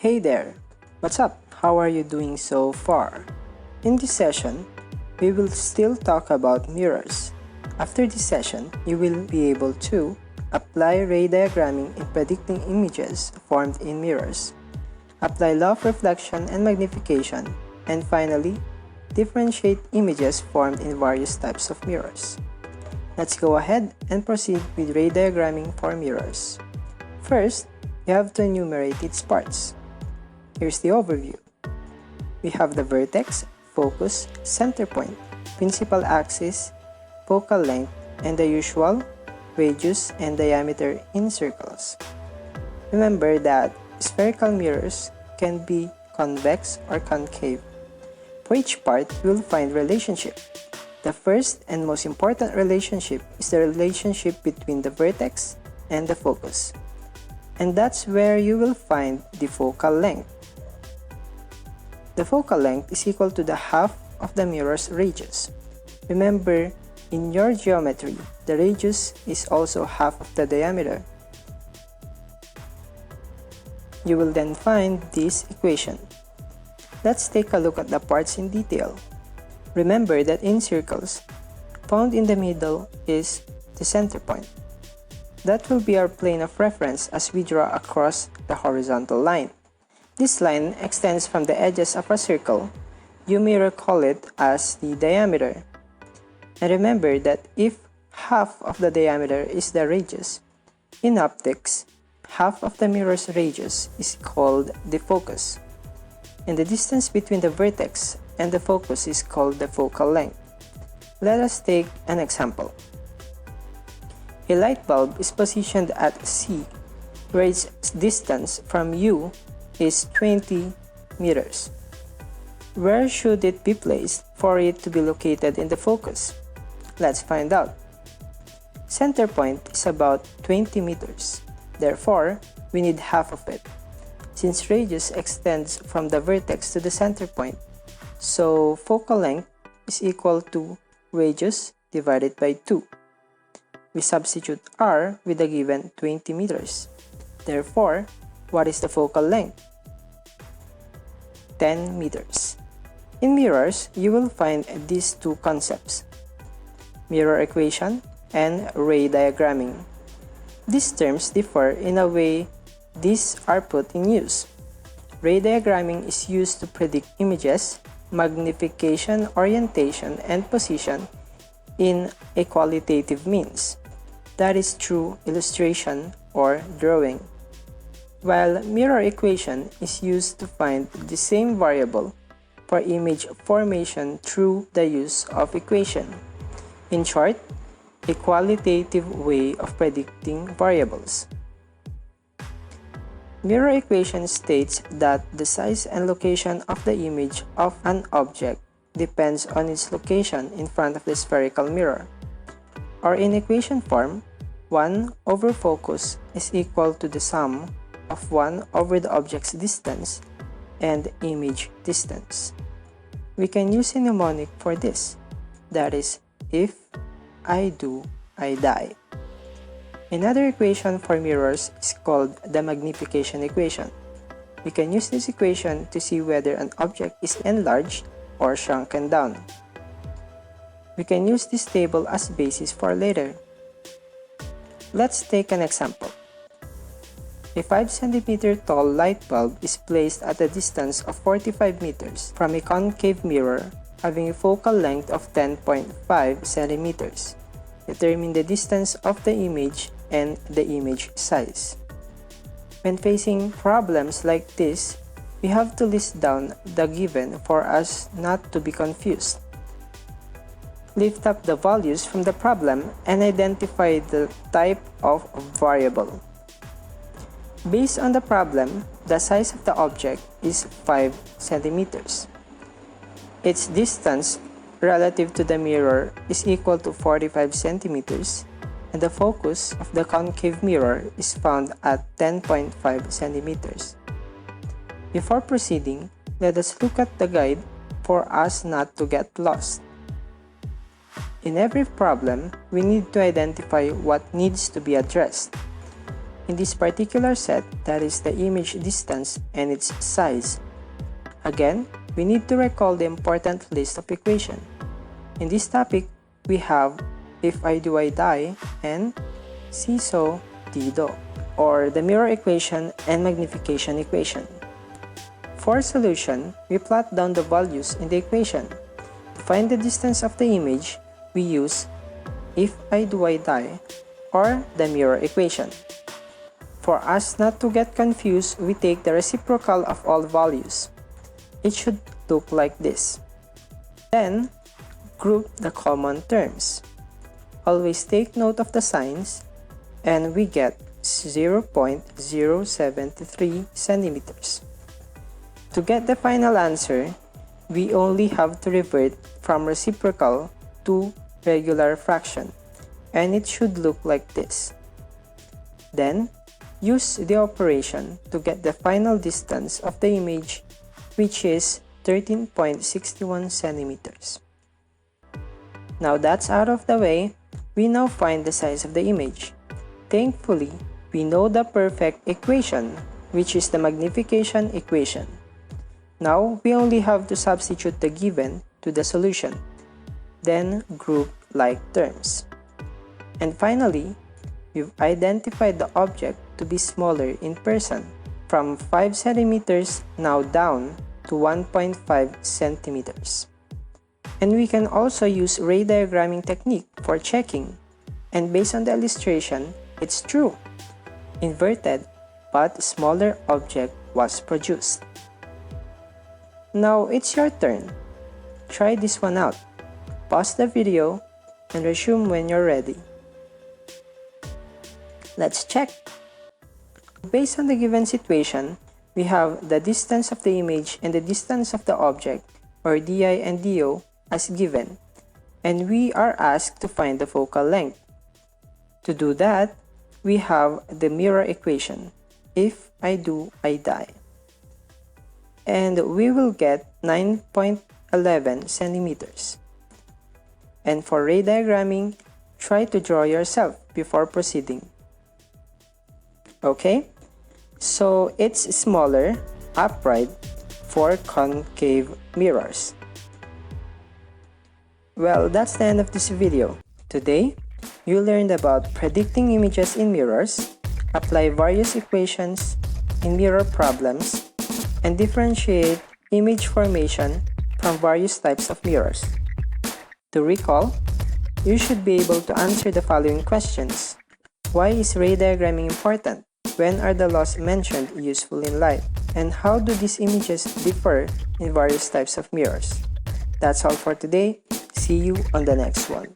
Hey there! What's up? How are you doing so far? In this session, we will still talk about mirrors. After this session, you will be able to apply ray diagramming in predicting images formed in mirrors, apply law of reflection and magnification, and finally, differentiate images formed in various types of mirrors. Let's go ahead and proceed with ray diagramming for mirrors. First, you have to enumerate its parts. Here's the overview. We have the vertex, focus, center point, principal axis, focal length, and the usual radius and diameter in circles. Remember that spherical mirrors can be convex or concave. For each part, you will find relationship. The first and most important relationship is the relationship between the vertex and the focus. And that's where you will find the focal length. The focal length is equal to the half of the mirror's radius. Remember, in your geometry, the radius is also half of the diameter. You will then find this equation. Let's take a look at the parts in detail. Remember that in circles, found in the middle is the center point. That will be our plane of reference as we draw across the horizontal line. This line extends from the edges of a circle. You may recall it as the diameter. And remember that if half of the diameter is the radius, in optics, half of the mirror's radius is called the focus. And the distance between the vertex and the focus is called the focal length. Let us take an example. A light bulb is positioned at C, where its distance from U is 20 meters. Where should it be placed for it to be located in the focus? Let's find out. Center point is about 20 meters. Therefore, we need half of it, since radius extends from the vertex to the center point. So, focal length is equal to radius divided by 2. We substitute r with the given 20 meters. Therefore, what is the focal length? 10 meters. In mirrors, you will find these two concepts: mirror equation and ray diagramming. These terms differ in a way these are put in use. Ray diagramming is used to predict images, magnification, orientation, and position in a qualitative means, that is through illustration or drawing, while mirror equation is used to find the same variable for image formation through the use of equation. In short, a qualitative way of predicting variables. Mirror equation states that the size and location of the image of an object depends on its location in front of the spherical mirror. Or in equation form, 1 over focus is equal to the sum of 1 over the object's distance and image distance. We can use a mnemonic for this, that is, if I do, I die. Another equation for mirrors is called the magnification equation. We can use this equation to see whether an object is enlarged or shrunken down. We can use this table as basis for later. Let's take an example. A 5 cm tall light bulb is placed at a distance of 45 meters from a concave mirror having a focal length of 10.5 centimeters. Determine the distance of the image and the image size. When facing problems like this, we have to list down the given for us not to be confused. Lift up the values from the problem and identify the type of variable. Based on the problem, the size of the object is 5 centimeters. Its distance relative to the mirror is equal to 45 centimeters, and the focus of the concave mirror is found at 10.5 centimeters. Before proceeding, let us look at the guide for us not to get lost. In every problem, we need to identify what needs to be addressed. In this particular set, that is the image distance and its size. Again, we need to recall the important list of equations. In this topic, we have if I do I die and see so D do, or the mirror equation and magnification equation. For solution, we plot down the values in the equation. To find the distance of the image, we use if I do I die or the mirror equation. For us not to get confused, we take the reciprocal of all values. It should look like this. Then, group the common terms. Always take note of the signs, and we get 0.073 centimeters. To get the final answer, we only have to revert from reciprocal to regular fraction, and it should look like this. Then, use the operation to get the final distance of the image, which is 13.61 centimeters. Now that's out of the way, we now find the size of the image. Thankfully, we know the perfect equation, which is the magnification equation. Now, we only have to substitute the given to the solution, then group like terms. And finally, we've identified the object to be smaller in person, from 5 centimeters now down to 1.5 centimeters. And we can also use ray diagramming technique for checking, and based on the illustration, it's true. Inverted but smaller object was produced. Now it's your turn. Try this one out. Pause the video and resume when you're ready. Let's check. Based on the given situation, we have the distance of the image and the distance of the object, or DI and DO, as given, and we are asked to find the focal length. To do that, we have the mirror equation, if I do I die, and we will get 9.11 centimeters. And for ray diagramming, try to draw yourself before proceeding. Okay, so it's smaller, upright, for concave mirrors. Well, that's the end of this video. Today, you learned about predicting images in mirrors, apply various equations in mirror problems, and differentiate image formation from various types of mirrors. To recall, you should be able to answer the following questions. Why is ray diagramming important? When are the laws mentioned useful in life? And how do these images differ in various types of mirrors? That's all for today. See you on the next one.